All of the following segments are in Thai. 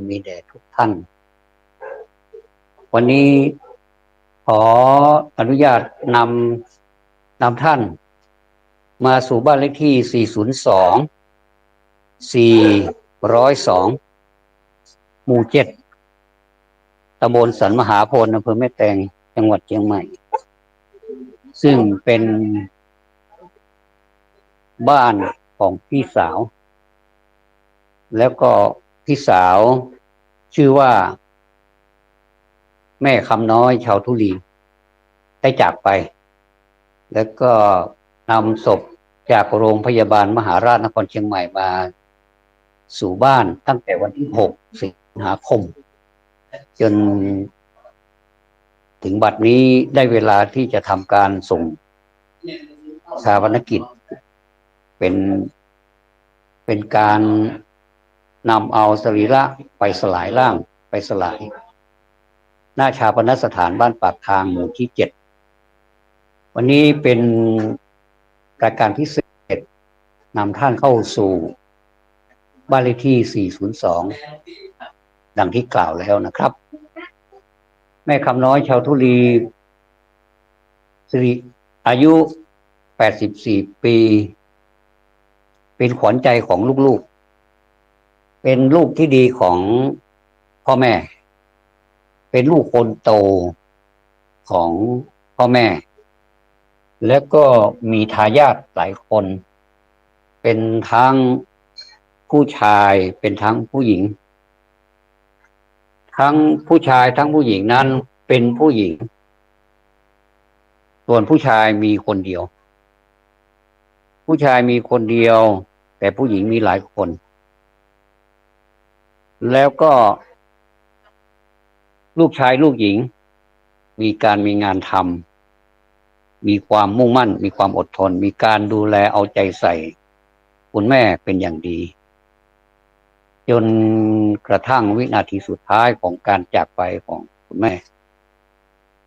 มีแด่ทุกท่านวันนี้ขออนุญาตนำท่านมาสู่บ้านเลขที่402 402หมู่7ตำบลสันมหาโพธิ์อำเภอแม่แตงจังหวัดเชียงใหม่ซึ่งเป็นบ้านของพี่สาวแล้วก็พี่สาวชื่อว่าแม่คำน้อยชาวทุลีได้จากไปแล้วก็นำศพจากโรงพยาบาลมหาราชนครเชียงใหม่มาสู่บ้านตั้งแต่วันที่6 สิงหาคมจนถึงบัดนี้ได้เวลาที่จะทำการส่งชาปนกิจเป็นการนำเอาสรีระไปสลายร่างไปสลายหน้าชาปนสถานบ้านปากทางหมู่ที่7วันนี้เป็นรายการพิเศษนำท่านเข้าสู่บ้านเลขที่402ดังที่กล่าวแล้วนะครับแม่คำน้อยชาวทุลีสิริอายุ84 ปีเป็นขวัญใจของลูกๆเป็นลูกที่ดีของพ่อแม่เป็นลูกคนโตของพ่อแม่แล้วก็มีทายาทหลายคนเป็นทั้งผู้ชายเป็นทั้งผู้หญิงทั้งผู้ชายทั้งผู้หญิงนั้นเป็นผู้หญิงส่วนผู้ชายมีคนเดียวผู้ชายมีคนเดียวแต่ผู้หญิงมีหลายคนแล้วก็ลูกชายลูกหญิงมีงานทำมีความมุ่งมั่นมีความอดทนมีการดูแลเอาใจใส่คุณแม่เป็นอย่างดีจนกระทั่งวินาทีสุดท้ายของการจากไปของคุณแม่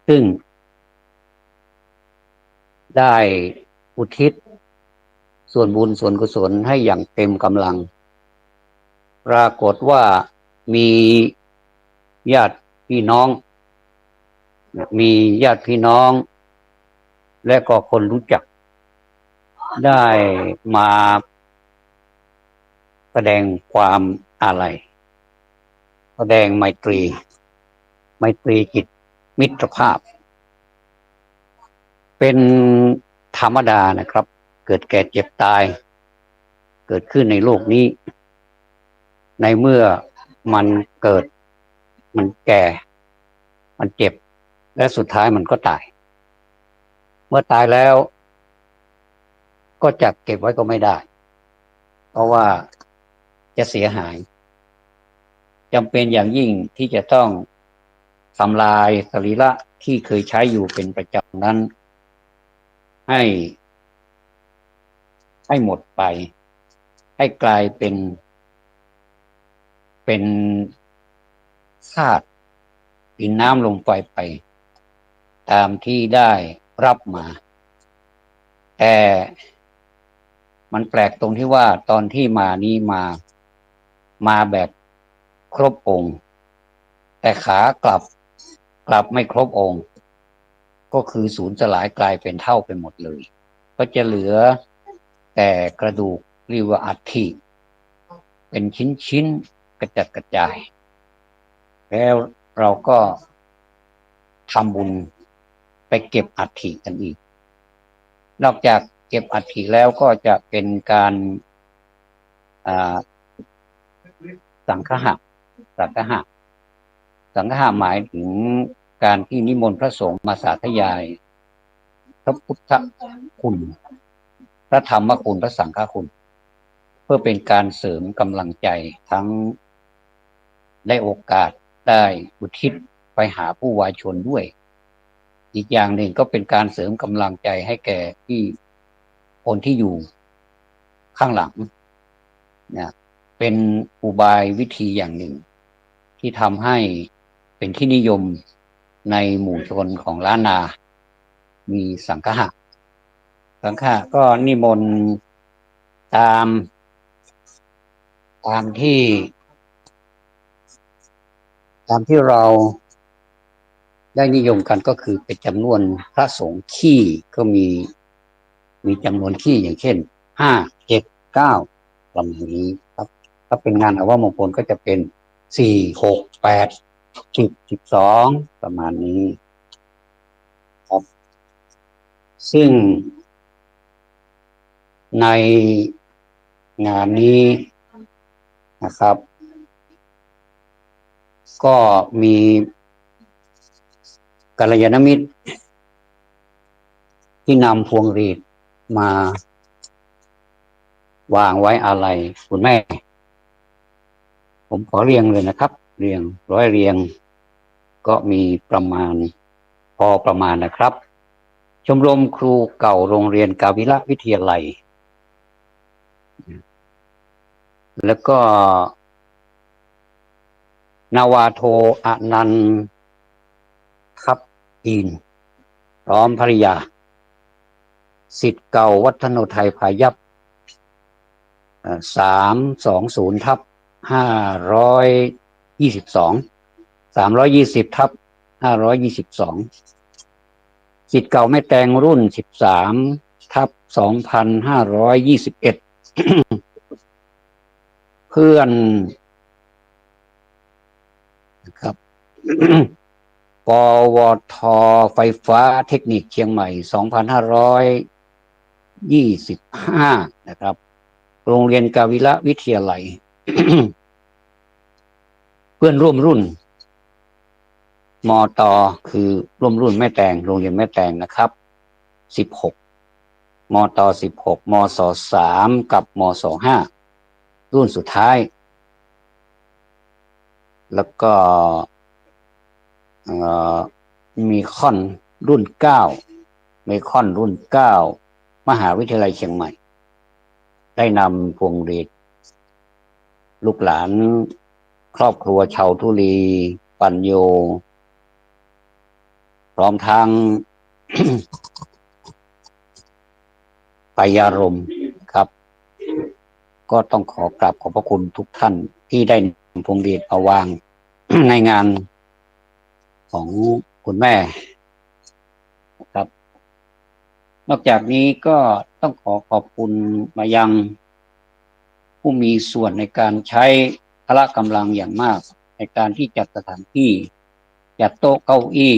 ซึ่งได้อุทิศส่วนบุญส่วนกุศลให้อย่างเต็มกำลังปรากฏว่ามีญาติพี่น้องและก็คนรู้จักได้มาแสดงความอาลัยแสดงไมตรีจิตมิตรภาพเป็นธรรมดานะครับเกิดแก่เจ็บตายเกิดขึ้นในโลกนี้ในเมื่อมันเกิดมันแก่มันเจ็บและสุดท้ายมันก็ตายเมื่อตายแล้วก็จับเก็บไว้ก็ไม่ได้เพราะว่าจะเสียหายจำเป็นอย่างยิ่งที่จะต้องทำลายสรีระที่เคยใช้อยู่เป็นประจำนั้นให้หมดไปให้กลายเป็นธาตุดินน้ำลมไฟไปตามที่ได้รับมาแต่มันแปลกตรงที่ว่าตอนที่มานี้มาแบบครบองค์แต่ขากลับไม่ครบองค์ก็คือสูญสลายกลายเป็นเท่าไปหมดเลยก็จะเหลือแต่กระดูกเรียกว่าอัฐิเป็นชิ้นกระจัดกระจายแล้วเราก็ทำบุญไปเก็บอัฐิกันอีกนอกจากเก็บอัฐิแล้วก็จะเป็นการสังฆะหมายถึงการที่นิมนต์พระสงฆ์มาสาธยายพระพุทธคุณพระธรรมคุณพระสังฆคุณเพื่อเป็นการเสริมกำลังใจทั้งได้โอกาสได้อุทิศไปหาผู้วายชนด้วยอีกอย่างหนึ่งก็เป็นการเสริมกำลังใจให้แก่ที่คนที่อยู่ข้างหลังเนี่ยเป็นอุบายวิธีอย่างหนึ่งที่ทำให้เป็นที่นิยมในหมู่ชนของล้านนามีสังฆะก็นิมนต์ตามที่ ตามที่เราได้นิยมกันก็คือเป็นจำนวนพระสงฆ์ขี้ก็มีจำนวนขี้อย่างเช่นห้าเจ็ดเก้าประมาณนี้ครับถ้าเป็นงานอวมงคลก็จะเป็นสี่หกแปด12ประมาณนี้ครับซึ่งในงานนี้นะครับก็มีกัลยาณมิตรที่นำพวงหรีดมาวางไว้อาลัยคุณแม่ผมขอเรียงเลยนะครับเรียงร้อยเรียงก็มีประมาณพอประมาณนะครับชมรมครูเก่าโรงเรียนกาวิระวิทยาลัยแล้วก็นาวาโทอนันต์ทัพอินพร้อมภริยาศิษย์เก่าวัฒโนไทยพายัพ320/522320/522ศิษย์เก่าแม่แตงรุ่น13/2521เพื่อนนะครับ ปวทไฟฟ้าเทคนิคเชียงใหม่2525นะครับโรงเรียนกาวิระวิทยาลัย เพื่อนร่วมรุ่นมตคือร่วมรุ่นแม่แตงโรงเรียนแม่แตงนะครับ16มต16มศ3กับมศ5รุ่นสุดท้ายแล้วก็มีคอนรุ่น9เมคอนรุ่น9มหาวิทยาลัยเชียงใหม่ได้นำพวงหรีดลูกหลานครอบครัวชาวทุลีปัญโยพร้อมทั้ง ปยารมครับก็ต้องขอกราบขอบพระคุณทุกท่านที่ได้นำพวงหรีดมาวาง ในงานของคุณแม่นะครับนอกจากนี้ก็ต้องขอขอบคุณมายังผู้มีส่วนในการใช้พละกำลังอย่างมากในการที่จัดสถานที่จัดโต๊ะเก้าอี้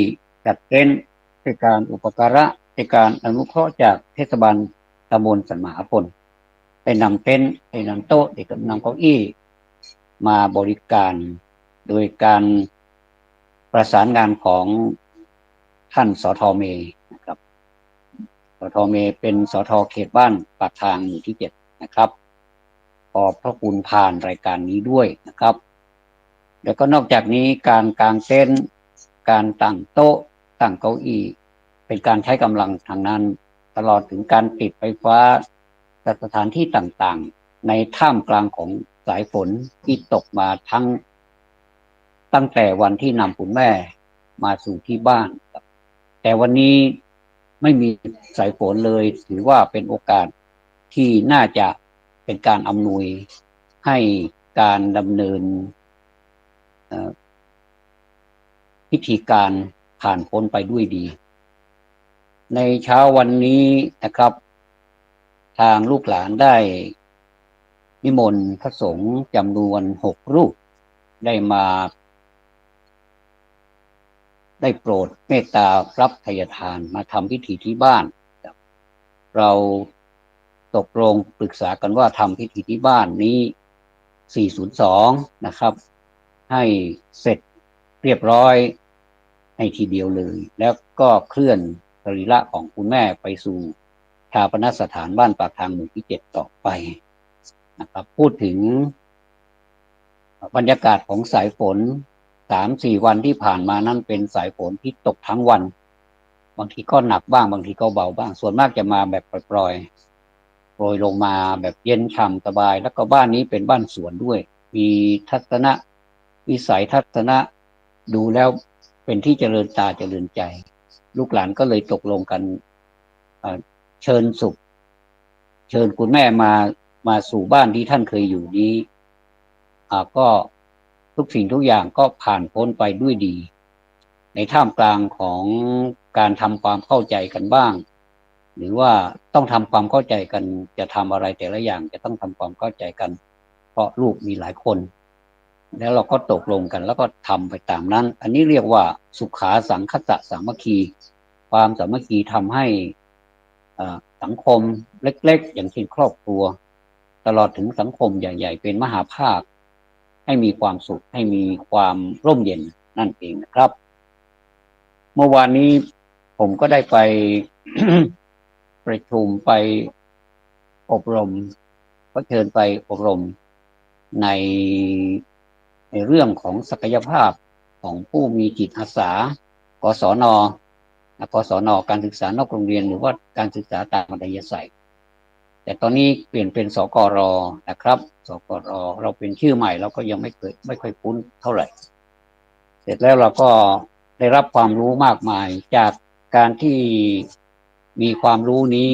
จัดเต็นท์ในการอุปการะในการอนุเคราะห์จากเทศบาลตำบลสันมหาพลได้นำเต็นท์ได้นำโต๊ะได้นำเก้าอี้มาบริการโดยการประสานงานของท่านสทเมนะครับสทเมเป็นสทเขตบ้านปากทางหมู่ที่7นะครับขอบพระคุณผ่านรายการนี้ด้วยนะครับแล้วก็นอกจากนี้การกางเต็นท์การตั้งโต๊ะตั้งเก้าอี้เป็นการใช้กำลังทางนั้นตลอดถึงการติดไฟฟ้าสถานที่ต่างๆในท่ามกลางของสายฝนที่ตกมาตั้งแต่วันที่นำคุณแม่มาสู่ที่บ้านแต่วันนี้ไม่มีสายฝนเลยถือว่าเป็นโอกาสที่น่าจะเป็นการอำนวยให้การดำเนินพิธีการผ่านพ้นไปด้วยดีในเช้าวันนี้นะครับทางลูกหลานได้นิมนต์พระสงฆ์จำนวน6รูปได้โปรดเมตตารับทายทานมาทำพิธีที่บ้านเราตกลงปรึกษากันว่าทำพิธีที่บ้านนี้402นะครับให้เสร็จเรียบร้อยในทีเดียวเลยแล้วก็เคลื่อนสรีระของคุณแม่ไปสู่ชาปนสถานบ้านปากทางหมู่ที่7ต่อไปนะครับพูดถึงบรรยากาศของสายฝน3-4 วันที่ผ่านมานั้นเป็นสายฝนที่ตกทั้งวันบางทีก็หนักบ้างบางทีก็เบาบ้างส่วนมากจะมาแบบปล่อยโปรยลงมาแบบเย็นฉ่ำสบายแล้วก็บ้านนี้เป็นบ้านสวนด้วยมีทัศนะวิสัยทัศนะดูแล้วเป็นที่เจริญตาเจริญใจลูกหลานก็เลยตกลงกันเชิญคุณแม่มาสู่บ้านที่ท่านเคยอยู่นี้ก็ ทุกสิ่งทุกอย่างก็ผ่านพ้นไปด้วยดีในท่ามกลางของการทำความเข้าใจกันบ้างหรือว่าต้องทำความเข้าใจกันจะทำอะไรแต่ละอย่างจะต้องทำความเข้าใจกันเพราะลูกมีหลายคนแล้วเราก็ตกลงกันแล้วก็ทำไปตามนั้นอันนี้เรียกว่าสุขาสังคตะสามัคคีความสามัคคีทำให้สังคมเล็กๆอย่างเช่นครอบครัวตลอดถึงสังคมใหญ่ๆเป็นมหาภาคให้มีความสุขให้มีความร่มเย็นนั่นเองนะครับเมื่อวานนี้ผมก็ได้ไป ประชุมไปอบรมก็เชิญไปอบรมในเรื่องของศักยภาพของผู้มีจิตอาสากศนการศึกษานอกโรงเรียนหรือว่าการศึกษาตามมัธยสัยแต่ตอนนี้เปลี่ยนเป็นสกรนะครับสกรเราเป็นชื่อใหม่เราก็ยังไม่ค่อยคุ้นเท่าไหร่เสร็จแล้วเราก็ได้รับความรู้มากมายจากการที่มีความรู้นี้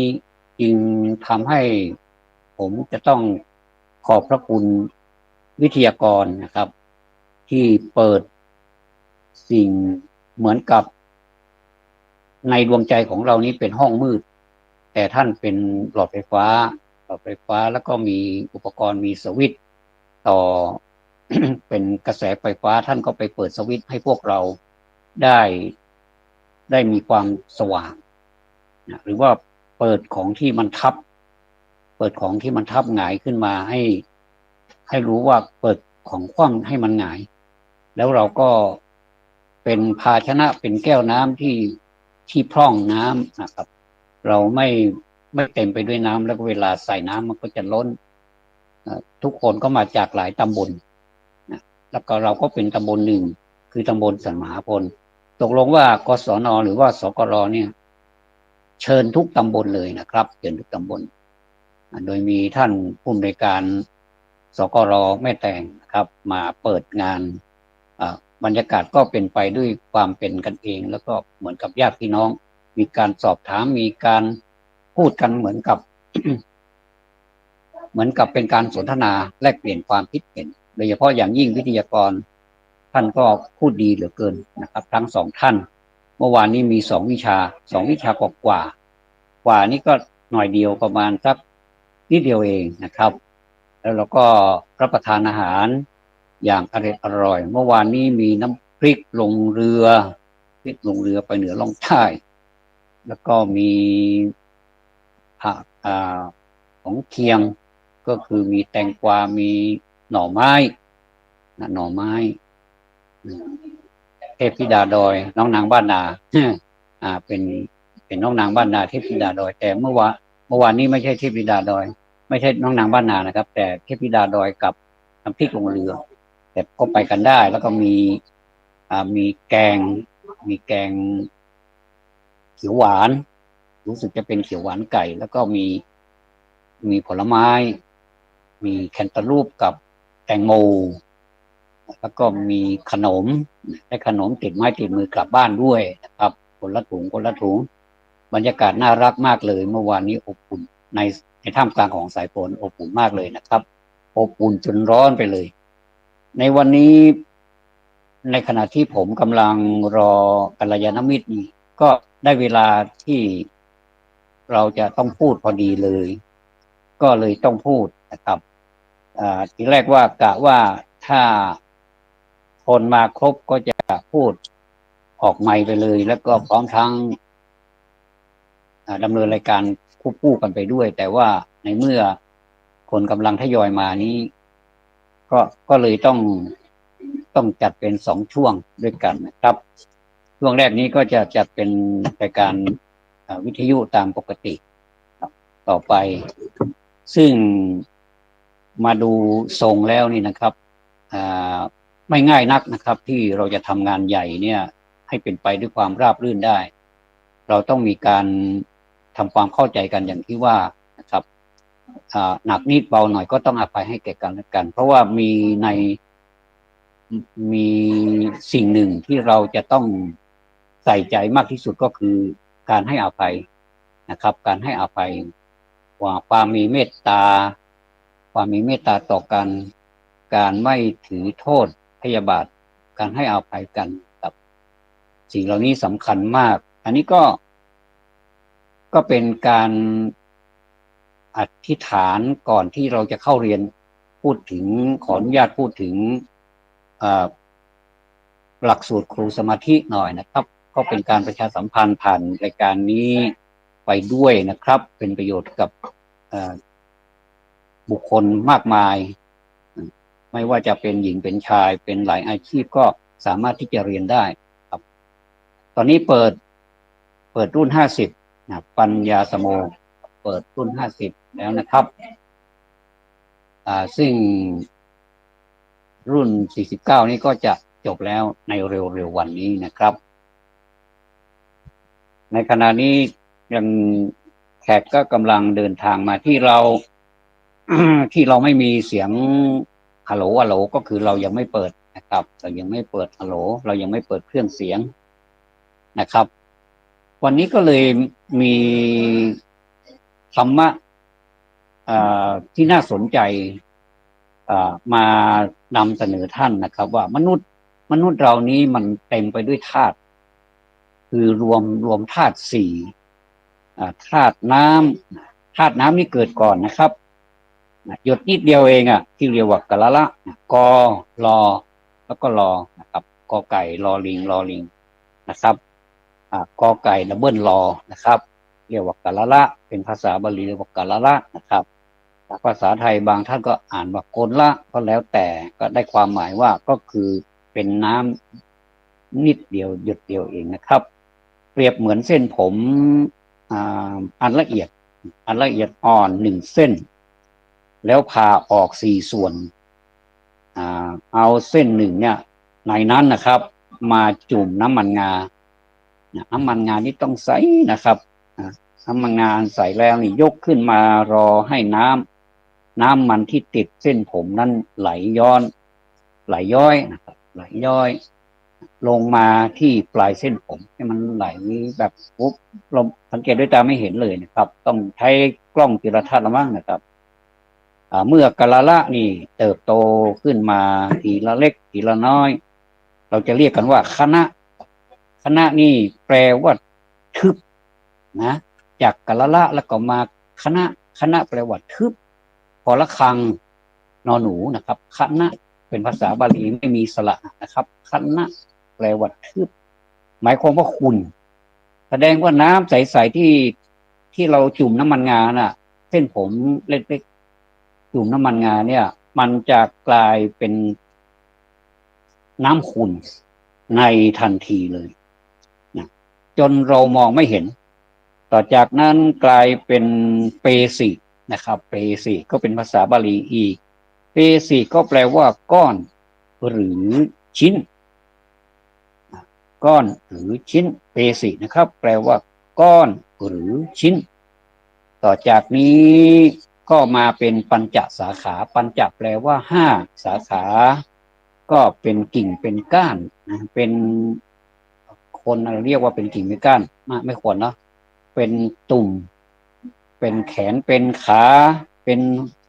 จึงทำให้ผมจะต้องขอบพระคุณวิทยากรนะครับที่เปิดสิ่งเหมือนกับในดวงใจของเรานี้เป็นห้องมืดแต่ท่านเป็นหลอดไฟฟ้าแล้วก็มีอุปกรณ์มีสวิตช์ต่อ เป็นกระแสไฟฟ้าท่านก็ไปเปิดสวิตช์ให้พวกเราได้มีความสว่างนะหรือว่าเปิดของที่มันทับหงายขึ้นมาให้รู้ว่าเปิดของคว่ำให้มันหงายแล้วเราก็เป็นภาชนะเป็นแก้วน้ำที่พร่องน้ำนะครับเราไม่เต็มไปด้วยน้ำแล้วเวลาใส่น้ำมันก็จะล้นทุกคนก็มาจากหลายตำบลนะแล้วก็เราก็เป็นตำบลหนึ่งคือตำบลสันมหาพลตกลงว่ากศนหรือว่าสกรเนี่ยเชิญทุกตำบลเลยนะครับเชิญทุกตำบลโดยมีท่านผู้อำนวยการสกรแม่แตงนะครับมาเปิดงานบรรยากาศก็เป็นไปด้วยความเป็นกันเองแล้วก็เหมือนกับญาติพี่น้องมีการสอบถามมีการพูดกันเหมือนกับ เป็นการสนทนาแลกเปลี่ยนความคิดเห็นโดยเฉพาะอย่างยิ่งวิทยากรท่านก็พูดดีเหลือเกินนะครับทั้งสองท่านเมื่อวานนี้มี2 วิชากว่านี่ก็หน่อยเดียวประมาณสักนิดเดียวเองนะครับแล้วเราก็รับประทานอาหารอย่างอร่อยเมื่อวานนี้มีน้ำพริกลงเรือไปเหนือล่องใต้แล้วก็มีผักของเคียงก็คือมีแตงกวามีหน่อไม้เทพธิดาดอยน้องนางบ้านนาเป็นน้องนางบ้านนาเทพธิดาดอยแต่เมื่อวานนี้ไม่ใช่เทพธิดาดอยไม่ใช่น้องนางบ้านนานะครับแต่เทพธิดาดอยกับน้ำพริกลงเรือแต่ก็ไปกันได้แล้วก็มีแกงเขียวหวานรู้สึกจะเป็นเขียวหวานไก่แล้วก็มีผลไม้มีแคนตาลูปกับแตงโมแล้วก็มีขนมได้ขนมติดไม้ติดมือกลับบ้านด้วยนะครับคนละถุงบรรยากาศน่ารักมากเลยเมื่อวานนี้อบอุ่นในท่ามกลางของสายฝนอบอุ่นมากเลยนะครับอบอุ่นจนร้อนไปเลยในวันนี้ในขณะที่ผมกำลังรอกัลยาณมิตรนี่ก็ได้เวลาที่เราจะต้องพูดพอดีเลยก็เลยต้องพูดนะครับทีแรกว่ากะว่าถ้าคนมาครบก็จะพูดออกไมค์ไปเลยแล้วก็พร้อมทั้งดำเนินรายการควบคู่กันไปด้วยแต่ว่าในเมื่อคนกำลังทยอยมานี้ก็เลยต้องจัดเป็น2 ช่วงด้วยกันนะครับช่วงแรกนี้ก็จะจัดเป็นรายการวิทยุตามปกติต่อไปซึ่งมาดูทรงแล้วนี่นะครับไม่ง่ายนักนะครับที่เราจะทำงานใหญ่เนี่ยให้เป็นไปด้วยความราบรื่นได้เราต้องมีการทำความเข้าใจกันอย่างที่ว่านะครับหนักนิดเบาหน่อยก็ต้องอภัยให้แก่กันและกันเพราะว่ามีสิ่งหนึ่งที่เราจะต้องใส่ใจมากที่สุดก็คือการให้อภัยนะครับการให้อภัยความมีเมตตาต่อกันการไม่ถือโทษ พยาบาทการให้อภัยกันกับสิ่งเหล่านี้สำคัญมากอันนี้ก็เป็นการอธิษฐานก่อนที่เราจะเข้าเรียนพูดถึงขออนุญาตพูดถึงหลักสูตรครูสมาธิหน่อยนะครับก็เป็นการประชาสัมพันธ์ผ่านรายการนี้ไปด้วยนะครับเป็นประโยชน์กับบุคคลมากมายไม่ว่าจะเป็นหญิงเป็นชายเป็นหลายอาชีพก็สามารถที่จะเรียนได้ครับตอนนี้เปิดรุ่น50นะปัญญาสโมเปิดรุ่น50แล้วนะครับซึ่งรุ่น49นี้ก็จะจบแล้วในเร็วๆวันนี้นะครับในขณะนี้ยังแขกก็กำลังเดินทางมาที่เรา ที่เราไม่มีเสียงฮัลโหลก็คือเรายังไม่เปิดนะครับเรายังไม่เปิดฮัลโหลเรายังไม่เปิดเครื่องเสียงนะครับวันนี้ก็เลยมีธรรมะที่น่าสนใจมานำเสนอท่านนะครับว่ามนุษย์เรานี้มันเต็มไปด้วยธาตุคือรวมธาตุสี่ธาตุน้ำนี่เกิดก่อนนะครับหยดนิดเดียวเองที่เรียกว่ากะละละกอรอแล้วก็รอนะครับกอไก่รอลิงนะครับกอไก่ดับเบิลรอนะครับเรียกว่ากะละละเป็นภาษาบาลีเรียกว่ากะละละนะครับภาษาไทยบางท่านก็อ่านว่ากลละก็แล้วแต่ก็ได้ความหมายว่าก็คือเป็นน้ำนิดเดียวหยดเดียวเองนะครับเปรียบเหมือนเส้นผมอันละเอียดอ่อน1เส้นแล้วผ่าออก4ส่วนเอาเส้นหนึ่งเนี่ยในนั้นนะครับมาจุ่มน้ำมันงานี่ต้องใสนะครับน้ำมันงาใส่แล้วนี่ยกขึ้นมารอให้น้ำมันที่ติดเส้นผมนั้นไหลย้อยนะครับไหลย้อยลงมาที่ปลายเส้นผมให้มันไหลแบบปุ๊บเราสังเกตด้วยตาไม่เห็นเลยนะครับต้องใช้กล้องจุลทรรศน์ละมั้งนะครับเมื่อกะละละนี่เติบโตขึ้นมาทีละเล็กทีละน้อยเราจะเรียกกันว่าคณะนี่แปลว่าทึบนะจากกะละละแล้วก็มาคณะแปลว่าทึบพอละคังนอหนูนะครับคณะเป็นภาษาบาลีไม่มีสระนะครับคณะแปลว่าทึบหมายความว่าขุ่นแสดงว่าน้ำใสๆที่เราจุ่มน้ำมันงาน่ะเส้นผมเล็กๆจุ่มน้ำมันงาเนี่ยมันจะกลายเป็นน้ำขุ่นในทันทีเลยนะจนเรามองไม่เห็นต่อจากนั้นกลายเป็นเปสินะครับเปสิก็เป็นภาษาบาลีอีกเปสิก็แปลว่าก้อนหรือชิ้นก้อนหรือชิ้นเปสินะครับแปลว่าก้อนหรือชิ้นต่อจากนี้ก็มาเป็นปัญจสาขาปัญจแปลว่า5สาขาก็เป็นกิ่งเป็นก้านเป็นคนเรียกว่าเป็นกิ่งเป็นก้านไม่ควรเนาะเป็นตุ่มเป็นแขนเป็นขาเป็น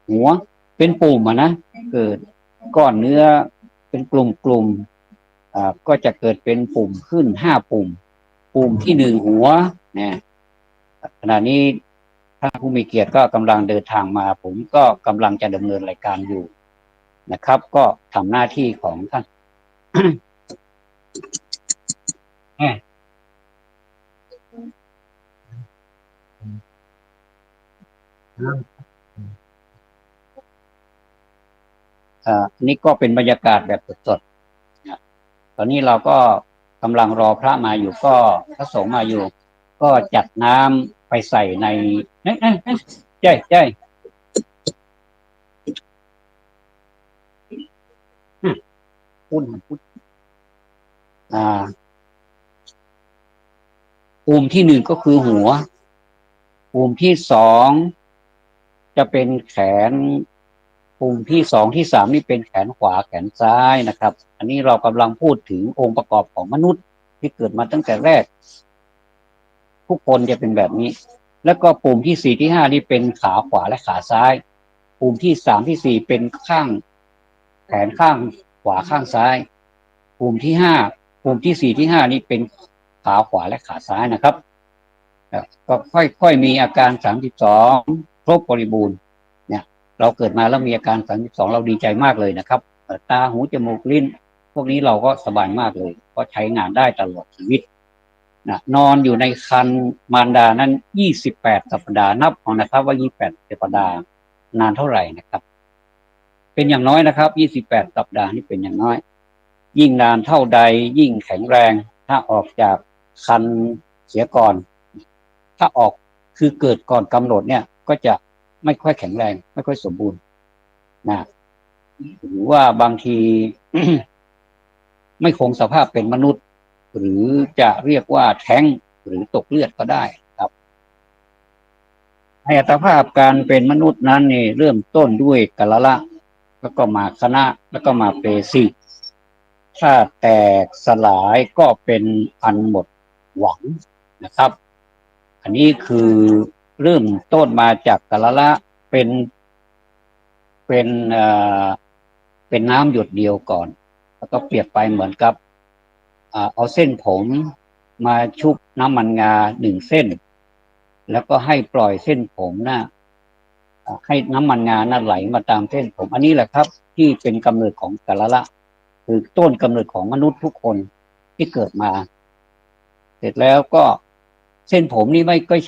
หัวเป็นปุ่มนะเกิดก้อนเนื้อเป็นกลุ่มก็จะเกิดเป็นปุ่มขึ้น5ปุ่มที่1หัวนะขณะนี้ท่านผู้มีเกียรติก็กำลังเดินทางมาผมก็กำลังจะดำเนินรายการอยู่นะครับก็ทำหน้าที่ของท่าน นี่ก็เป็นบรรยากาศแบบสดๆตอนนี้เราก็กำลังรอพระมาอยู่ก็พระสงฆ์มาอยู่ก็จัดน้ำไปใส่ในใช่พูดปุ่มที่1ก็คือหัวปุ่มที่2จะเป็นแขนปุ่มที่2ที่3นี่เป็นแขนขวาแขนซ้ายนะครับอันนี้เรากำลังพูดถึงองค์ประกอบของมนุษย์ที่เกิดมาตั้งแต่แรกทุกคนจะเป็นแบบนี้แล้วก็ปุ่มที่4ที่5นี่เป็นขาขวาและขาซ้ายปุ่มที่3ที่4เป็นข้างแขนข้างขวาข้างซ้าย ปุ่มที่ห้าปุ่มที่สี่ที่ห้านี่เป็นขาขวาและขาซ้ายนะครับก็ค่อยๆมีอาการ32ครบบริบูรณ์เนี่ยเราเกิดมาแล้วมีอาการ32เราดีใจมากเลยนะครับตาหูจมูกลิ้นพวกนี้เราก็สบายมากเลยก็ใช้งานได้ตลอดชีวิตนะนอนอยู่ในครรภ์มารดานั้น28สัปดาห์นับเอานะครับว่า28สัปดาห์นานเท่าไหร่นะครับเป็นอย่างน้อยนะครับ28สัปดาห์นี่เป็นอย่างน้อยยิ่งนานเท่าใดยิ่งแข็งแรงถ้าออกจากครรภ์เสียก่อนถ้าออกคือเกิดก่อนกำหนดเนี่ยก็จะไม่ค่อยแข็งแรงไม่ค่อยสมบูรณ์นะหรือว่าบางที ไม่คงสภาพเป็นมนุษย์หรือจะเรียกว่าแท้งหรือตกเลือดก็ได้ครับในอัตภาพการเป็นมนุษย์นั้นนี่เริ่มต้นด้วยกัลละแล้วก็มาคณะแล้วก็มาเปสิถ้าแตกสลายก็เป็นอันหมดหวังนะครับอันนี้คือเริ่มต้นมาจากกัลละเป็นเป็นเอ่อเป็นน้ำหยดเดียวก่อนแล้วก็เปรียบไปเหมือนกับเอาเส้นผมมาชุบน้ำมันงา1 เส้นแล้วก็ให้ปล่อยเส้นผมนะให้น้ำมันงาน่ะไหลมาตามเส้นผมอันนี้แหละครับที่เป็นกำเนิดของกัลละคือต้นกำเนิดของมนุษย์ทุกคนที่เกิดมาเสร็จแล้วก็เส้นผมนี่ไม่ใ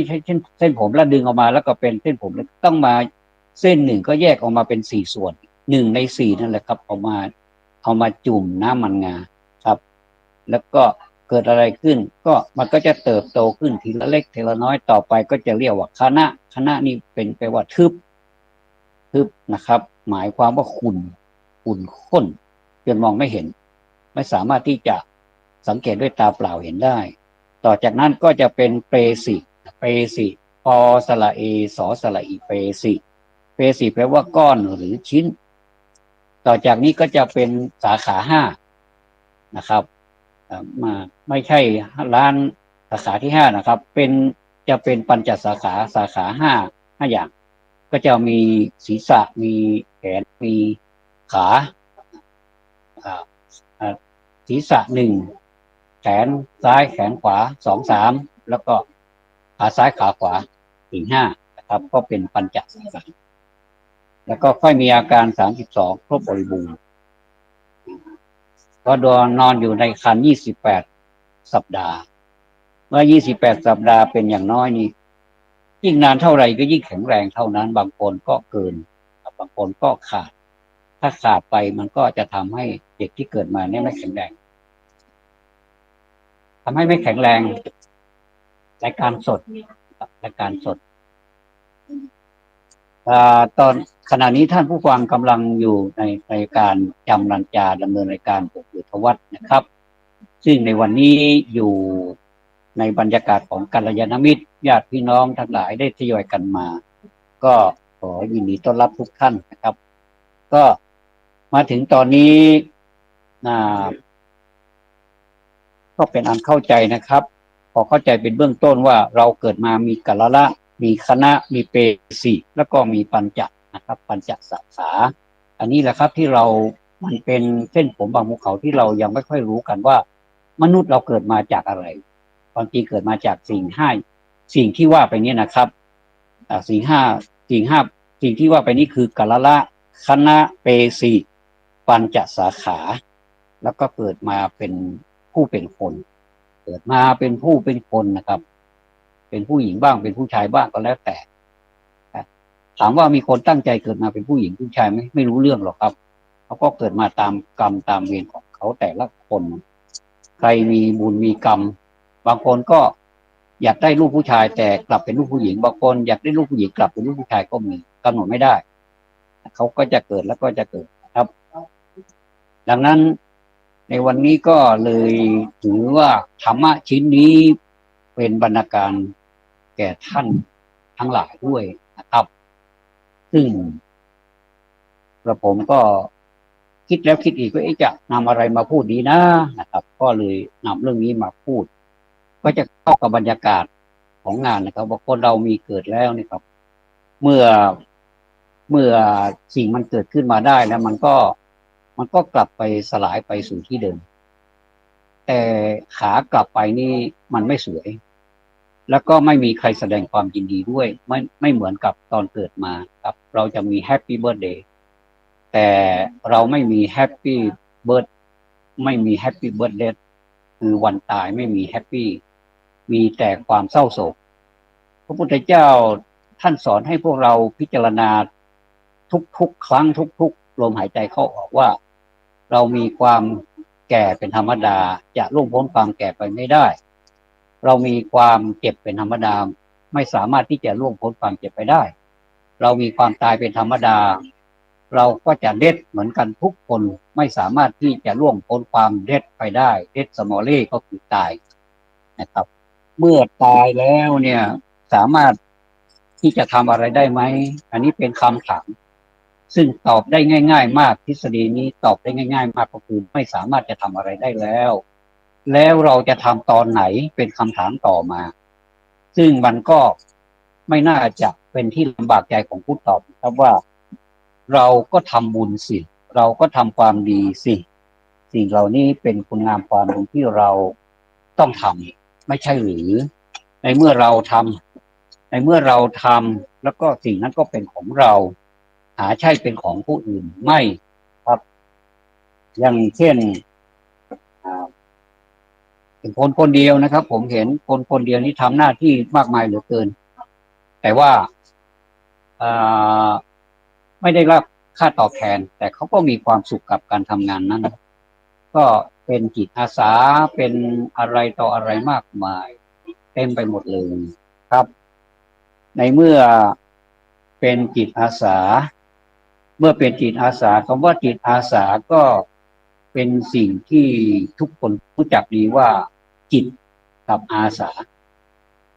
ช่เส้นผมแล้วดึงออกมาแล้วก็เป็นเส้นผมต้องมาเส้นหนึ่งก็แยกออกมาเป็น4 ส่วน1 ใน 4นั่นแหละครับเอามาจุ่มน้ำมันงาครับแล้วก็เกิดอะไรขึ้นก็มันก็จะเติบโตขึ้นทีละเล็กทีละน้อยต่อไปก็จะเรียกว่าคณะนี่เป็นแปลว่าทึบนะครับหมายความว่าขุ่นข้นจนมองไม่เห็นไม่สามารถที่จะสังเกตด้วยตาเปล่าเห็นได้ต่อจากนั้นก็จะเป็นเปสิปอสระเอสอสระอีเปสิแปลว่าก้อนหรือชิ้นต่อจากนี้ก็จะเป็นสาขา5นะครับมาไม่ใช่ล้านสาขาที่5นะครับจะเป็นปัญจสาขาห้าอย่างก็จะมีศีรษะมีแขนมีขาศีรษะ1แขนซ้ายแขนขวา2 3แล้วก็ขาซ้ายขาขวา4 5นะครับก็เป็นปัญจสาขาแล้วก็ค่อยมีอาการ32ครบบริบูรณ์ก็นอนอยู่ในครรภ์28สัปดาห์เมื่อ28สัปดาห์เป็นอย่างน้อยนี่ยิ่งนานเท่าไหร่ก็ยิ่งแข็งแรงเท่านั้นบางคนก็เกินบางคนก็ขาดถ้าขาดไปมันก็จะทำให้เด็กที่เกิดมาเนี่ยไม่แข็งแรงทำให้ไม่แข็งแรงรายการสดตอนขณะนี้ท่านผู้ฟังกำลังอยู่ในการจำรัญจาดำเนินรายการปกยุทธวัฒน์นะครับซึ่งในวันนี้อยู่ในบรรยากาศของกัลยาณมิตรญาติพี่น้องทั้งหลายได้ทยอยกันมาก็ขอยินดีต้อนรับทุกท่านนะครับก็มาถึงตอนนี้ก็เป็นอันเข้าใจนะครับพอเข้าใจเป็นเบื้องต้นว่าเราเกิดมามีกัลละมีคณะมีเปสิแล้วก็มีปัญจนะครับปัญจสาขาอันนี้แหละครับที่มันเป็นเส้นผมบางภูเขาที่เรายังไม่ค่อยรู้กันว่ามนุษย์เราเกิดมาจากอะไรความจริงเกิดมาจากสิ่งที่ว่าไปนี้นะครับสิ่งที่ว่าไปนี้คือกัลละคณะเปสิปัญจสาขาแล้วก็เกิดมาเป็นผู้เป็นคนเกิดมาเป็นผู้เป็นคนนะครับเป็นผู้หญิงบ้างเป็นผู้ชายบ้างก็แล้วแต่ถามว่ามีคนตั้งใจเกิดมาเป็นผู้หญิงผู้ชายไม่รู้เรื่องหรอกครับเขาก็เกิดมาตามกรรมตามเวรของเขาแต่ละคนใครมีบุญมีกรรมบางคนก็อยากได้ลูกผู้ชายแต่กลับเป็นลูกผู้หญิงบางคนอยากได้ลูกผู้หญิงกลับเป็นลูกผู้ชายก็มีกำหนดไม่ได้เขาก็จะเกิดแล้วก็จะเกิดครับดังนั้นในวันนี้ก็เลยถือว่าธรรมะชิ้นนี้เป็นบรรณาการแก่ท่านทั้งหลายด้วยนะครับซึ่งกระผมก็คิดแล้วคิดอีกว่าจะนำอะไรมาพูดดีนะครับก็เลยนำเรื่องนี้มาพูดก็จะเข้ากับบรรยากาศของงานนะครับว่าคนเรามีเกิดแล้วนะครับ เมื่อสิ่งมันเกิดขึ้นมาได้แล้วมัน มันก็กลับไปสลายไปสู่ที่เดิมแต่ขากลับไปนี่มันไม่สวยแล้วก็ไม่มีใครแสดงความยินดีด้วยไม่เหมือนกับตอนเกิดมาครับเราจะมีแฮปปี้เบิร์ a เดย์แต่เราไม่มีแฮปปี้เบิร์ ไม่มีแฮปปี้เบิร์ a เดย์คือวันตายไม่มีแฮปปี้มีแต่ความเศร้าโศกพระพุทธเจ้าท่านสอนให้พวกเราพิจารณาทุกๆครั้งทุกๆลมหายใจเข้าออกว่าเรามีความแก่เป็นธรรมดาจะล่วงพ้นความแก่ไปไม่ได้เรามีความเจ็บเป็นธรรมดาไม่สามารถที่จะล่วงพ้นความเจ็บไปได้เรามีความตายเป็นธรรมดาเราก็จะเด็ดเหมือนกันทุกคนไม่สามารถที่จะล่วงพ้นความเด็ดไปได้เด็ดสมอลเล่ก็คือตายนะครับเมื่อตายแล้วเนี่ยสามารถที่จะทำอะไรได้ไหมอันนี้เป็นคำถามซึ่งตอบได้ง่ายๆมากทฤษฎีนี้ตอบได้ง่ายๆมากก็คือไม่สามารถจะทำอะไรได้แล้วเราจะทำตอนไหนเป็นคำถามต่อมาซึ่งมันก็ไม่น่าจะเป็นที่ลำบากใจของผู้ตอบครับว่าเราก็ทำบุญสิเราก็ทำความดีสิสิ่งเหล่านี้เป็นคุณงามความดีที่เราต้องทำไม่ใช่หรือในเมื่อเราทำแล้วก็สิ่งนั้นก็เป็นของเราหาใช่เป็นของผู้อื่นไม่ครับอย่างเช่นเป็นคนคนเดียวนะครับผมเห็นคนคนเดียวนี้ทำหน้าที่มากมายเหลือเกินแต่ว่าไม่ได้รับค่าตอบแทนแต่เขาก็มีความสุขกับการทำงานนั้นก็เป็นจิตอาสาเป็นอะไรต่ออะไรมากมายเต็มไปหมดเลยครับในเมื่อเป็นจิตอาสาเมื่อเป็นจิตอาสาคำว่าจิตอาสาก็เป็นสิ่งที่ทุกคนรู้จักดีว่าจิตกับอาสา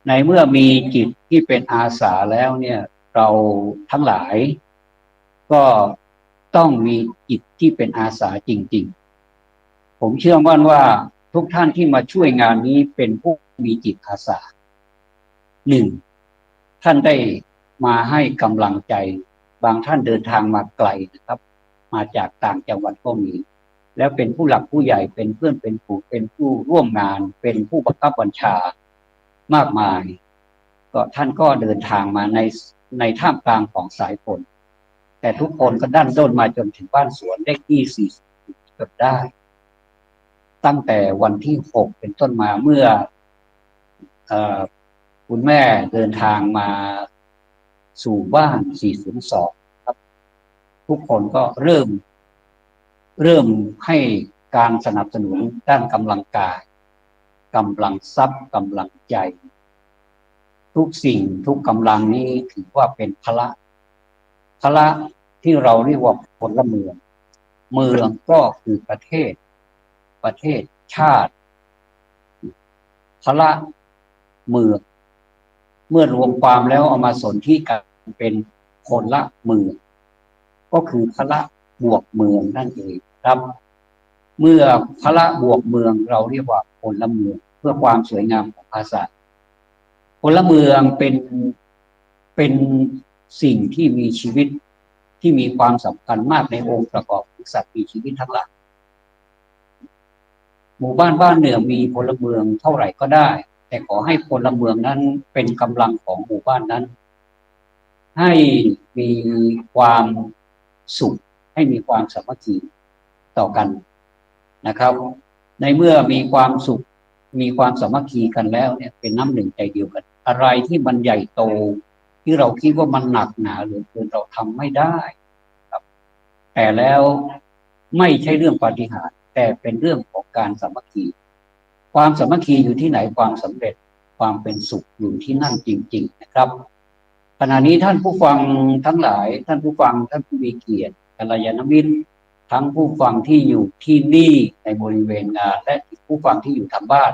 ในเมื่อมีจิตที่เป็นอาสาแล้วเนี่ยเราทั้งหลายก็ต้องมีจิตที่เป็นอาสาจริงๆผมเชื่อมั่นว่าทุกท่านที่มาช่วยงานนี้เป็นผู้มีจิตอาสาหนึ่งท่านได้มาให้กำลังใจบางท่านเดินทางมาไกลนะครับมาจากต่างจังหวัดก็มีแล้วเป็นผู้หลักผู้ใหญ่เป็นเพื่อนเป็นผู้เป็นผู้ร่วมงานเป็นผู้บังคับบัญชามากมายก็ท่านก็เดินทางมาในท่ามกลางของสายฝนแต่ทุกคนก็ดันด้นมาจนถึงบ้านสวนเลขที่40จนได้ตั้งแต่วันที่6เป็นต้นมาเมื่อคุณแม่เดินทางมาสู่บ้าน402ครับทุกคนก็เริ่มให้การสนับสนุนด้านกำลังกายกำลังทรัพย์กำลังใจทุกสิ่งทุกกำลังนี้ถือว่าเป็นพละที่เราเรียกว่าพลเมืองก็คือประเทศชาติพละเมืองเมื่อรวมความแล้วเอามาสนที่กันเป็นคนละเมืองก็คือพละบวกเมืองนั่นเองครับเมื่อพละบวกเมืองเราเรียกว่าพลเมืองเพื่อความสวยงามของภาษาพลเมืองเป็นสิ่งที่มีชีวิตที่มีความสำคัญมากในองค์ประกอบของสัตว์มีชีวิตทั้งหลายหมู่บ้านหนึ่งมีพลเมืองเท่าไหร่ก็ได้แต่ขอให้พลเมืองนั้นเป็นกำลังของหมู่บ้านนั้นให้มีความสุขให้มีความสามัคคีต่อกันนะครับในเมื่อมีความสุขมีความสามัคคีกันแล้วเนี่ยเป็นน้ำหนึ่งใจเดียวกันอะไรที่มันใหญ่โตที่เราคิดว่ามันหนักหนาเหลือเกินเราทำไม่ได้ครับแต่แล้วไม่ใช่เรื่องปาฏิหาริย์แต่เป็นเรื่องของการสามัคคีความสามัคคีอยู่ที่ไหนความสำเร็จความเป็นสุขอยู่ที่นั่นจริงๆนะครับขณะนี้ท่านผู้ฟังทั้งหลายท่านผู้ฟังท่านผู้มีเกียรติกัลยาณมิตรทั้งผู้ฟังที่อยู่ที่นี่ในบริเวณงานและผู้ฟังที่อยู่ทางบ้าน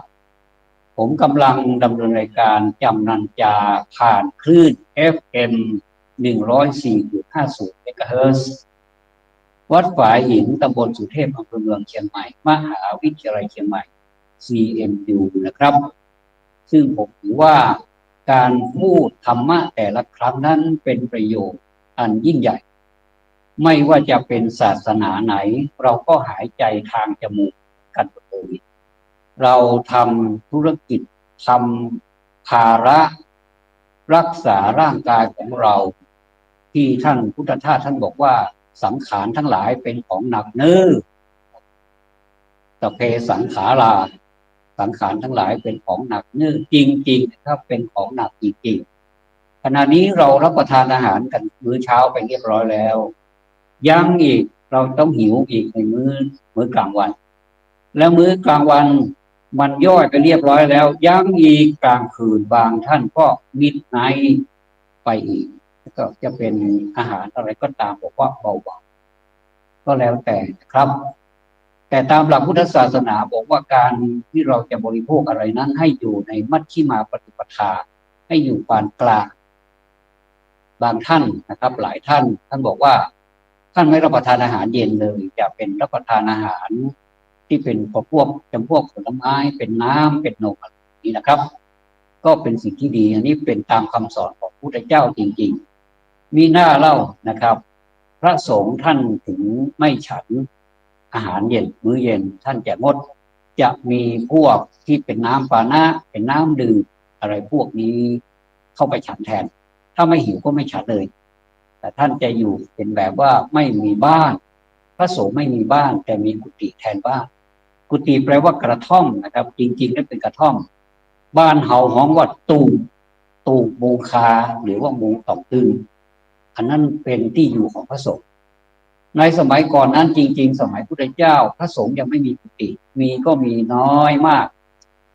ผมกำลังดำเนินรายการจำนันจาผ่านคลื่น FM 104.50 เมกะเฮิรตซ์วัดฝายหินตำบลสุเทพอำเภอเมืองเชียงใหม่มหาวิทยาลัยเชียงใหม่ CMU นะครับซึ่งผมถือว่าการพูดธรรมะแต่ละครั้งนั้นเป็นประโยชน์อันยิ่งใหญ่ ไม่ว่าจะเป็นศาสนาไหนเราก็หายใจทางจมูกกันหมดเลยเราทำธุรกิจทำภาระรักษาร่างกายของเราที่ท่านพุทธทาสท่านบอกว่าสังขารทั้งหลายเป็นของหนักเนื้อตเพสังขาราสังขารทั้งหลายเป็นของหนักเนื้อจริงๆนะครับเป็นของหนักจริงๆขณะนี้เรารับประทานอาหารกันมื้อเช้าไปเรียบร้อยแล้วยังอีกเราต้องหิวอีกในมื้อกลางวันแล้วมื้อกลางวันมันย่อยไปเรียบร้อยแล้วยังอีกกลางคืนบางท่านก็มิดไนท์ไปอีกก็จะเป็นอาหารอะไรก็ตามบอกว่าเบาๆก็แล้วแต่ครับแต่ตามหลักพุทธศาสนาบอกว่าการที่เราจะบริโภคอะไรนั้นให้อยู่ในมัชฌิมาปฏิปทาให้อยู่ปานกลางบางท่านนะครับหลายท่านบอกว่าท่านไม่รับประทานอาหารเย็นเลยจะเป็นรับประทานอาหารที่เป็นพวกจำพวกผลไม้เป็นน้ำเป็นนมอะไรนี้นะครับก็เป็นสิ่งที่ดีอันนี้เป็นตามคำสอนของพระพุทธเจ้าจริงๆมีหน้าเล่านะครับพระสงฆ์ท่านถึงไม่ฉันอาหารเย็นมื้อเย็นท่านจะงดจะมีพวกที่เป็นน้ำปานะเป็นน้ำดื่มอะไรพวกนี้เข้าไปฉันแทนถ้าไม่หิวก็ไม่ฉันเลยแต่ท่านจะอยู่เป็นแบบว่าไม่มีบ้านพระสงฆ์ไม่มีบ้านแต่มีกุฏิแทนบ้านกุฏิแปลว่ากระท่อมนะครับจริงๆนั่นเป็นกระท่อมบ้านเฮาฮ้องว่าตูบูคาหรือว่ามูตอกตึงอันนั้นเป็นที่อยู่ของพระสงฆ์ในสมัยก่อนนั้นจริงๆสมัยพุทธเจ้าพระสงฆ์ยังไม่มีกุฏิมีก็มีน้อยมาก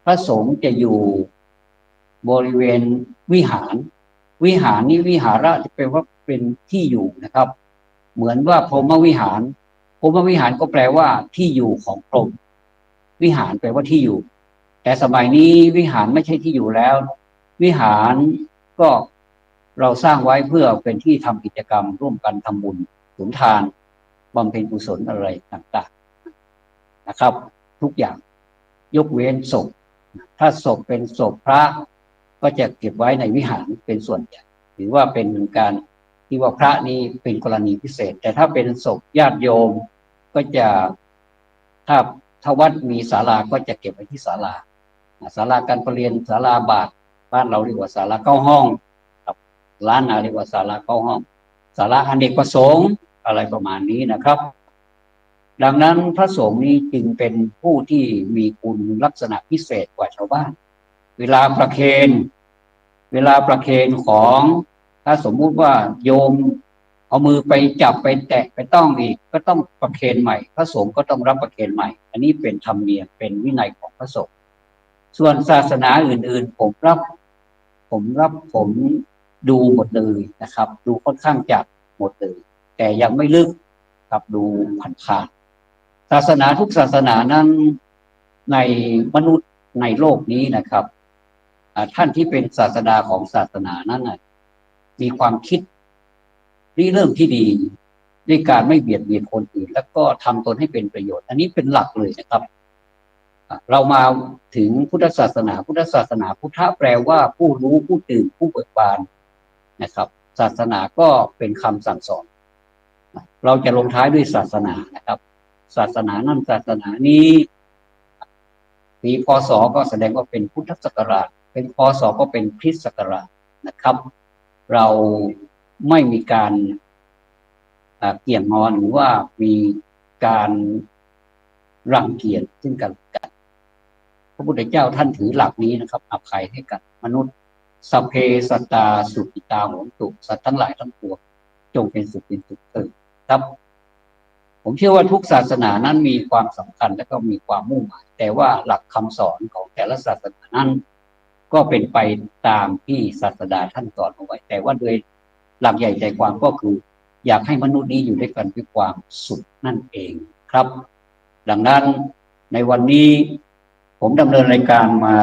พระสงฆ์จะอยู่บริเวณวิหารนี้วิหาระจะแปลว่าเป็นที่อยู่นะครับเหมือนว่าพรหมวิหารก็แปลว่าที่อยู่ของพรหมวิหารแปลว่าที่อยู่แต่สมัยนี้วิหารไม่ใช่ที่อยู่แล้ววิหารก็เราสร้างไว้เพื่อเป็นที่ทำกิจกรรมร่วมกันทำบุญสุนทานบำเพ็ญกุศลอะไรต่างๆนะครับทุกอย่างยกเว้นศพถ้าศพเป็นศพพระก็จะเก็บไว้ในวิหารเป็นส่วนใหญ่หรือว่าเป็นการที่ว่าพระนี้เป็นกรณีพิเศษแต่ถ้าเป็นศพญาติโยมก็จะถ้าวัดมีศาลาก็จะเก็บไว้ที่ศาลาการประเรียนศาลาบาทบ้านเราเรียกว่าศาลาเก้าห้องครับร้านนาเรียกว่าศาลาเก้าห้องศาลาอเนกประสงค์อะไรประมาณนี้นะครับดังนั้นพระสงฆ์นี้จึงเป็นผู้ที่มีคุณลักษณะพิเศษกว่าชาวบ้านเวลาประเคนของถ้าสมมุติว่าโยมเอามือไปจับไปแตะไปต้องอีกก็ต้องประเคนใหม่พระสงฆ์ก็ต้องรับประเคนใหม่อันนี้เป็นธรรมเนียมเป็นวินัยของพระสงฆ์ส่วนศาสนาอื่นๆผมดูหมดเลยนะครับดูค่อนข้างจัดหมดเลยแต่ยังไม่ลึกกับดูผ่านๆศาสนาทุกศาสนานั้นในมนุษย์ในโลกนี้นะครับท่านที่เป็นศาสดาของศาสนานั้นมีความคิดริเริ่มที่ดีด้วยการไม่เบียดเบียนคนอื่นแล้วก็ทำตนให้เป็นประโยชน์อันนี้เป็นหลักเลยนะครับเรามาถึงพุทธศาสนาพุทธแปลว่าผู้รู้ผู้ตื่นผู้เบิกบานนะครับศาสนาก็เป็นคำสั่งสอนเราจะลงท้ายด้วยศาสนานะครับศาสนานั้นศาสนานี้ปีพ.ศ.ก็แสดงว่าเป็นพุทธศักราชเป็นพ.ศ.ก็เป็นคริสต์ศักราชนะครับเราไม่มีการเกี่ยงงอนหรือว่ามีการรังเกียจซึ่งกันและกันพระพุทธเจ้าท่านถือหลักนี้นะครับอภัยให้กับมนุษย์สัพเพสัตตาสุขิตาโหนตุสัตว์ทั้งหลายทั้งปวงจงเป็นสุขเถิดครับผมเชื่อว่าทุกศาสนานั้นมีความสำคัญและก็มีความมุ่งหมายแต่ว่าหลักคำสอนของแต่ละศาสนานั้นก็เป็นไปตามที่ศาสดาท่านสอนเอาไว้แต่ว่าโดยหลักใหญ่ใจความก็คืออยากให้มนุษย์นี้อยู่ด้วยกันด้วยความสุขนั่นเองครับดังนั้นในวันนี้ผมดำเนินรายการมา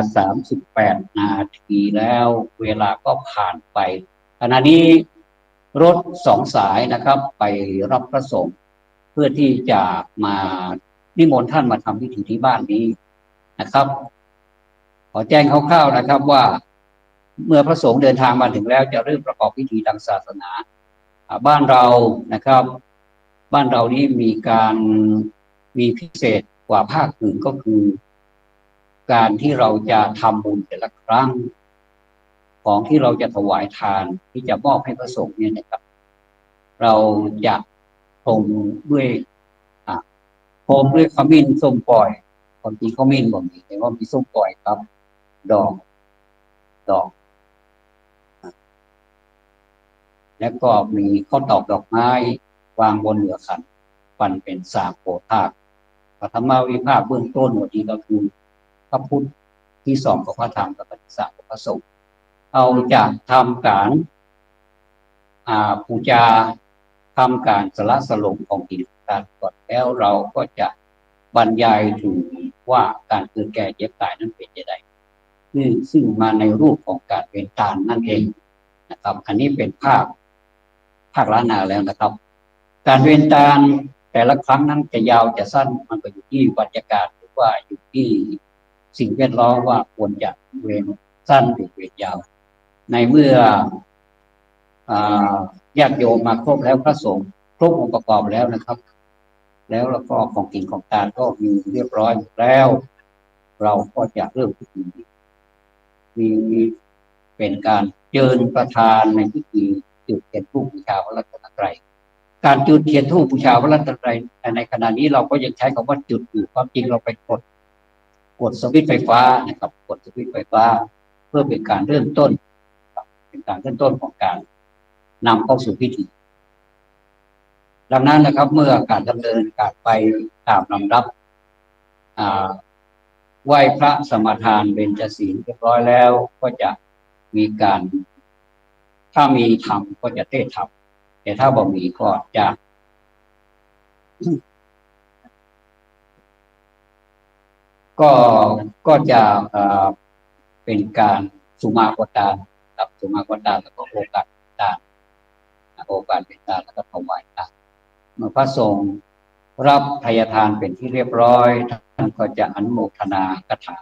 38 นาทีแล้วเวลาก็ผ่านไปขณะนี้รถ2 สายนะครับไปรับพระสงฆ์เพื่อที่จะมานิมนต์ท่านมาทำพิธีที่บ้านนี้นะครับขอแจ้งคร่าวๆนะครับว่าเมื่อพระสงฆ์เดินทางมาถึงแล้วจะเริ่มประกอบพิธีทางศาสนาบ้านเรานะครับ บ้านเรานี้มีพิเศษกว่าภาคอื่นก็คือ การที่เราจะทำบุญแต่ละครั้งของที่เราจะถวายทานที่จะมอบให้พระสงฆ์เนี่ยนะครับเราจะพรมด้วยอ่าพรมด้วยขมิ้นส้มปล่อยความจริงขมิ้นบ่มีแต่ว่ามีส้มปล่อยครับดอกดอก แล้วก็มีข้าวตอกดอกไม้วางบนเหนือขันปันเป็นสากโพธาคปฐมวิภาคเบื้องต้นวันนี้ก็คือพระพุทธที่สองของพระธรรมกับปฏิสัมพระสงฆ์เอาจากทำการปูจาทำการสละสลงของกิจการก่อนแล้วเราก็จะบรรยายถึงว่าการเกิดแก่เจ็บตายนั้นเป็นยังไงซึ่งมาในรูปของการเป็นตานนั่นเองนะครับอันนี้เป็นภาคล้านนาแล้วนะครับ การเวรตาลแต่ละครั้งนั้นจะยาวจะสั้นมันก็อยู่ที่บรรยากาศหรือว่าอยู่ที่สิ่งแวดล้อมว่าควรจะเวรสั้นหรือเวรยาวในเมื่อญาติโยมมาครบแล้วพระสงฆ์ครบองค์ประกอบแล้วนะครับแล้วก็ของกินของทานก็มีเรียบร้อยแล้ว เราก็จะเริ่มพิธีมีเป็นการเจิญประธานในพิธีจุดเทียนธูปบูชาพระรัตนตรัยการจุดเทียนธูปบูชาพระรัตนตรัยในขณะนี้เราก็ยังใช้คำว่าจุดอยู่ความจริงเราไปกดสวิตช์ไฟฟ้านะครับกดสวิตช์ไฟฟ้าเพื่อเป็นการเริ่มต้นเป็นการเริ่มต้นของการนำเข้าสู่พิธีดังนั้นนะครับเมื่อการดำเนินการไปตามลำดับไหว้พระสมาทานเบญจศีลเรียบร้อยแล้วก็จะมีการถ้ามีธรรมก็จะเทศธรรมแต่ถ้าบ่มีก็จะเป็นการสุมาโกตานกับสุมาโกตานแล้วก็โอกาสตานโอกาสเป็นตานแล้วก็ถวายตานเมื่อพระสงฆ์รับทายทานเป็นที่เรียบร้อยท่านก็จะอนุโมทนาคาถา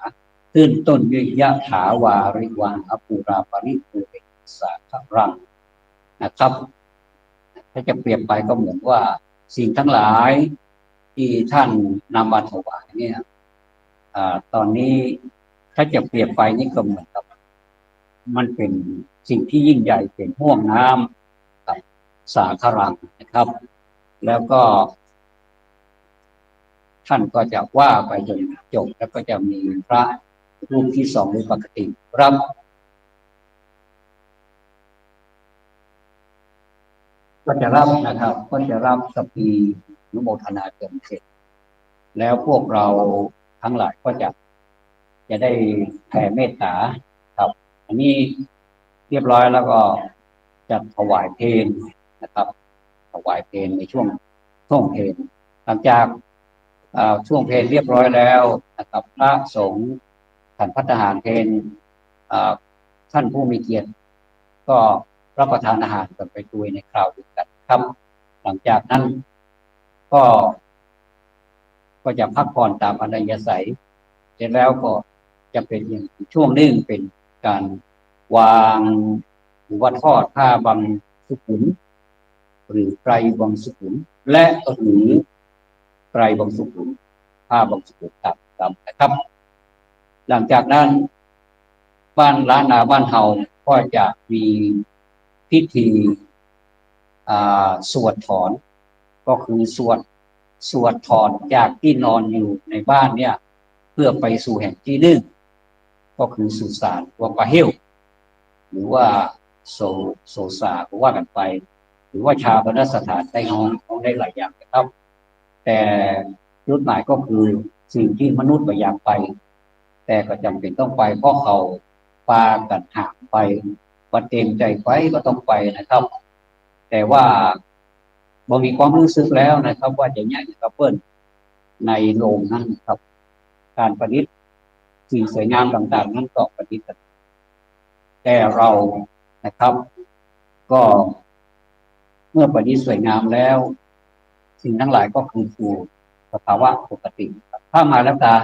ขึ้นต้นด้วยยะถาวาริวาอปูราปริภูเรสาครังนะครับถ้าจะเปรียบไปก็เหมือนว่าสิ่งทั้งหลายที่ท่านนำมาถวายเนี่ยตอนนี้ถ้าจะเปรียบไปนี่ก็เหมือนกับมันเป็นสิ่งที่ยิ่งใหญ่เป็นห่วงน้ำกับสาครังนะครับแล้วก็ท่านก็จะว่าไปจนจบแล้วก็จะมีพระรูปที่สองโดยปกติรับก็จะรับนะครับก็จะรับสัพพีนุโมทนาจนเสร็จแล้วพวกเราทั้งหลายก็จะได้แผ่เมตตาครับอันนี้เรียบร้อยแล้วก็จะถวายเพลนะครับถวายเพลในช่วงเพลหลังจากช่วงเพลเรียบร้อยแล้วนะครับพระสงฆ์ท่านภัตตาหารเพลท่านผู้มีเกียรติก็รับประทานอาหารกันไปด้วยในคราวเดียวกันครับหลังจากนั้นก็จะพักผ่อนตามอัธยาศัยเสร็จแล้วก็จะเป็นอย่างช่วงนึงเป็นการวางหรือว่าทอดผ้าบังสุขุมหรือไตรบังสุขุมและหรือไตรบังสุขุมผ้าบังสุขุมตัดนะครับหลังจากนั้นบ้านล้านนาบ้านเฮาก็จะมีพิธีสวดถอนก็คือสวดถอนจากที่นอนอยู่ในบ้านเนี่ยเพื่อไปสู่แห่งที่หนึ่งก็คือสุสานวังปะเฮลหรือว่าโซซาก็ว่ากันไปหรือว่าชาปนสถานได้ห้องได้หลายอย่างนะครับแต่จุดหมายก็คือสิ่งที่มนุษย์ไม่อยากไปแต่ก็จำเป็นต้องไปเพราะเขาปากันหากไปบัดเต็มใจไปก็ต้องไปนะครับแต่ว่าบ่มีความรู้สึกแล้วนะครับว่าจะเนี่ยกับเปิ้ลในโรงนั้นครับการประดิษฐ์สิ่งสวยงามต่างๆนั้นก็ประดิษฐ์แต่เรานะครับก็เมื่อประดิษฐ์สวยงามแล้วสิ่งทั้งหลายก็คือสู่สภาวะปกติถ้ามาแล้วตา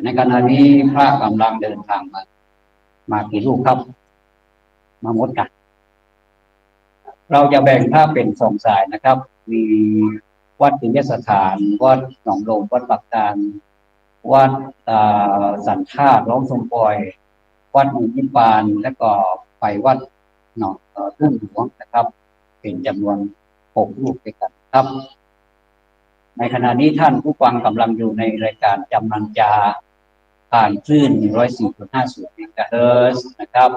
ในขณะนี้พระกำลังเดินทางมากี่ลูกครับมาหมดกัน เราจะแบ่งถ้าเป็นสองสายนะครับมีวัดปิยสถานวัดหนองโลงวัดปักตานวัดสันธาตุร้องทรงปอยวัดหมู่ยิปานและก็ไปวัดหนองทุ่งหลวงนะครับเป็นจำนวน6 รูปด้วยกันครับในขณะนี้ท่านผู้ฟังกำลังอยู่ในรายการจำนันจาผ่านคลื่น 104.50 เมกะเฮิรตซ์นะครับ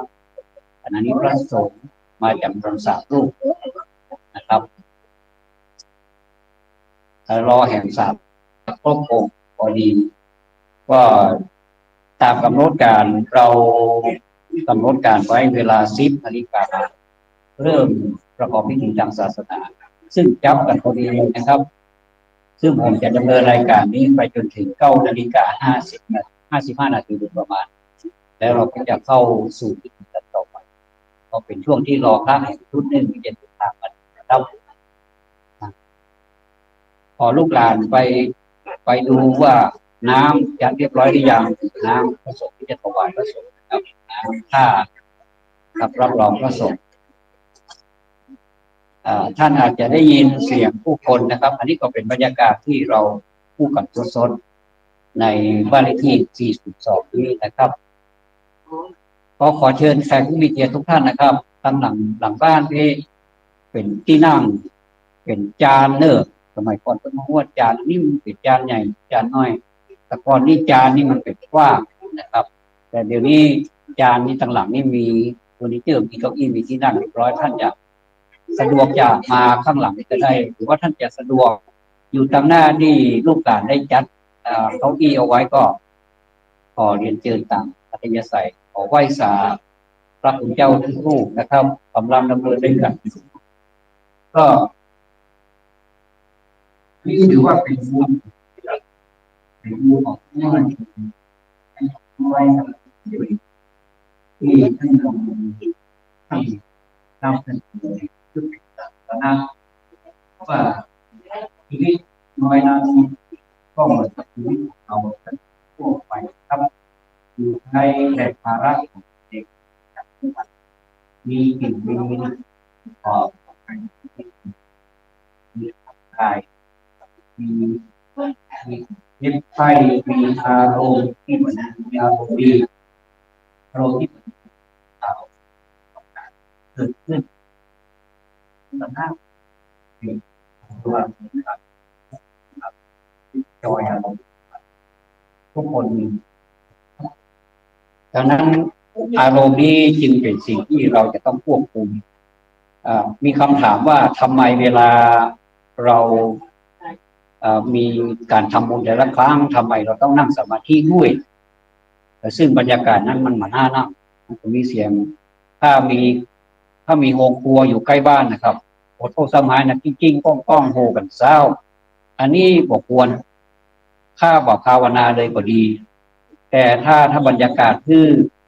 ขณะนี้พระสงฆ์มาจำนวน3 รูปนะครับรอแห่งสามครบองค์พอดีก็ตามกำหนดการเรากำหนดการไว้เวลา10 นาฬิกาเริ่มประกอบพิธีทางศาสนาซึ่งจับกันพอดีเลยนะครับซึ่งผมจะดำเนินรายการนี้ไปจนถึง9:55 นาทีโดยประมาณแล้วเราก็จะเข้าสู่พิธีกันต่อไปก็เป็นช่วงที่รอพระแห่งชุดหนึ่งจะติดตามกันนะครับพอลูกหลานไปดูว่าน้ำจะเรียบร้อยหรือยังน้ำพระสงฆ์ที่จะถวายพระสงฆ์นะครับน้ำถ้าครับรับรองพระสงฆ์ท่านอาจจะได้ยินเสียงผู้คนนะครับอันนี้ก็เป็นบรรยากาศที่เราคู่กับสดๆในบ้านเลขที่42นี้นะครับก็ขอเชิญแขกผู้มีเกียรติทุกท่านนะครับตั้งหลังบ้านที่เป็นที่นั่งเป็นจานเนอสมัยก่อนต้องว่าจานนี่มันเป็นจานใหญ่จานน้อยแต่ก่อนนี่จานนี่มันเป็นกว้างนะครับแต่เดี๋ยวนี้จานนี้ตั้งหลังนี่มีเฟอร์นิเจอร์มีเก้าอี้มีที่นั่งเรียบร้อยท่านจะสะดวกจะมาข้างหลังก็ได้หรือว่าท่านจะสะดวกอยู่ตามหน้าที่ลูกหลานได้จัดเก้าอี้เอาไว้ก็ขอเรียนเชิญตามอัธยาศัยขอไหว้สาพระคุณเจ้าทุกรูปนะครับกำลังดำเนินด้วยกันก็นี่ถือว่าเป็นบุญของที่มันไว้ที่ท่านลงที่นำเสนอทุกนะว่าชีวิตน้อยนั้นก็เหมือนกับชีวิตเราทั่วไปครับอยู่ในแรงภาระของเด็กมีสิ่งมีขอบมีกายมีเย็บไส้มีอารมณ์ที่เหมือนมีอารมณ์ดีอารมณ์ที่เกิดขึ้นต่อหน้าตัวจอยอารมณ์ทุกคนมีดังนั้นอารมณ์นี้จึงเป็นสิ่งที่เราจะต้องควบคุมมีคำถามว่าทำไมเวลาเรามีการทำบุญแต่ละครั้งทำไมเราต้องนั่งสมาธิด้วยซึ่งบรรยากาศนั้นมันน่านั่งมันมีเสียงถ้ามีโรงครัวอยู่ใกล้บ้านนะครับโอ้โหสมัยนะจริงๆก้องโหกันเศร้าอันนี้บอกควรถ้าบอกภาวนาเลยก็ดี แต่ถ้าบรรยากาศที่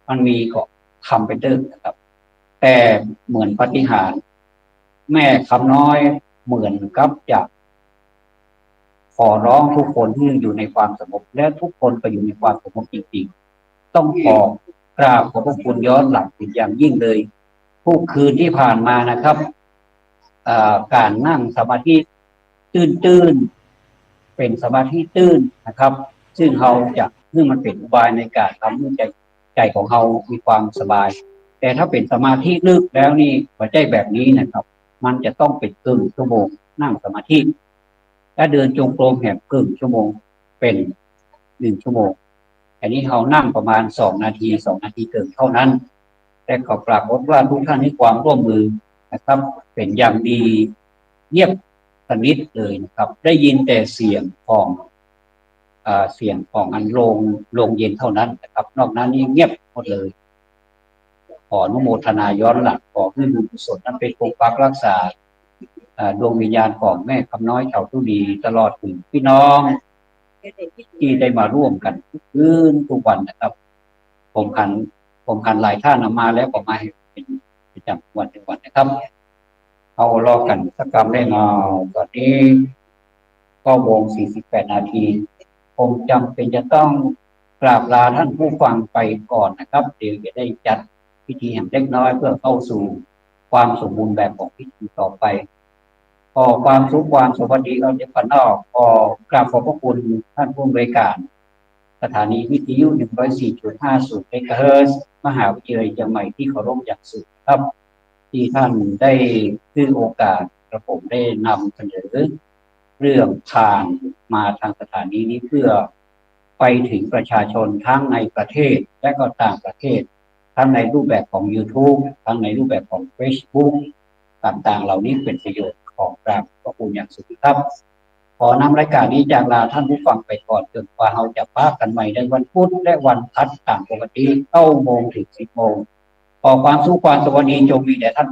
มันมีก็ทำไปเติมนะครับแต่เหมือนปาฏิหาริย์แม่คำน้อยเหมือนกับจะขอร้องทุกคนที่อยู่ในความสงบและทุกคนก็อยู่ในความสงบจริงๆต้องขอกราบขอบพระคุณย้อนหลังเป็นอย่างยิ่งเลยทุกคืนที่ผ่านมานะครับการนั่งสมาธิตื้นเป็นสมาธิตื้นนะครับซึ่งมันเป็นอุบายในการทำให้ใจของเรามีความสบายแต่ถ้าเป็นสมาธิลึกแล้วนี่หัวใจแบบนี้นะครับมันจะต้องเป็นครึ่งชั่วโมงนั่งสมาธิถ้าเดินจงกรมแหบครึ่งชั่วโมงเป็น1 ชั่วโมงอันนี้เรานั่งประมาณ2 นาที2 นาทีเกินเท่านั้นแต่ขอปรากฏว่าทุกท่านให้ความร่วมมือนะครับเป็นอย่างดีเงียบสนิทเลยนะครับได้ยินแต่เสียงของอันโรงเย็นเท่านั้นนะครับนอกนั้นนี่เงียบหมดเลยขออนุโมทนาย้อนหลังขอให้บุญกุศลนั้นเป็นปกปักรักษาดวงวิญญาณของแม่คำน้อยเจ้าทุดีตลอดถึงพี่น้องที่ได้มาร่วมกันทุกคืนทุกวันนะครับผมคันหลายท่านมาแล้วก็มาให้เป็นประจำวันทุกวันนะครับเอารอกันสักกรรมได้เงาตอนนี้9:48 นาทีผมจำเป็นจะต้องกราบลาท่านผู้ฟังไปก่อนนะครับเดี๋ยวจะได้จัดพิธีแห่งเล็กน้อยเพื่อเข้าสู่ ความสมบูรณ์แบบของพิธีต่อไปขอความสุขความสวัสดีเอาจากภายนอกกราบขอบพระคุณท่านผู้อำนวยการสถานีวิทยุ 104.50 เมกะเฮิรตซ์มหาวิทยาลัยเชียงใหม่ที่เคารพอย่างสูงครับที่ท่านได้ให้โอกาสกระผมได้นำเสนอเรื่องผ่านมาทางสถานีนี้เพื่อไปถึงประชาชนทั้งในประเทศและก็ต่างประเทศทั้งในรูปแบบของ YouTube ทั้งในรูปแบบของ Facebook ต่างๆเหล่านี้เป็นประโยชน์ของกราบขอบคุณอย่างสูงครับขอนำรายการนี้จากลาท่านผู้ฟังไปก่อนจนกว่าเราจะพบกันใหม่ในวันพุธและวันพัดตามปกติ9 โมงถึง 10 โมงขอความสุขความสวัสดีจงมีแด่ท่าน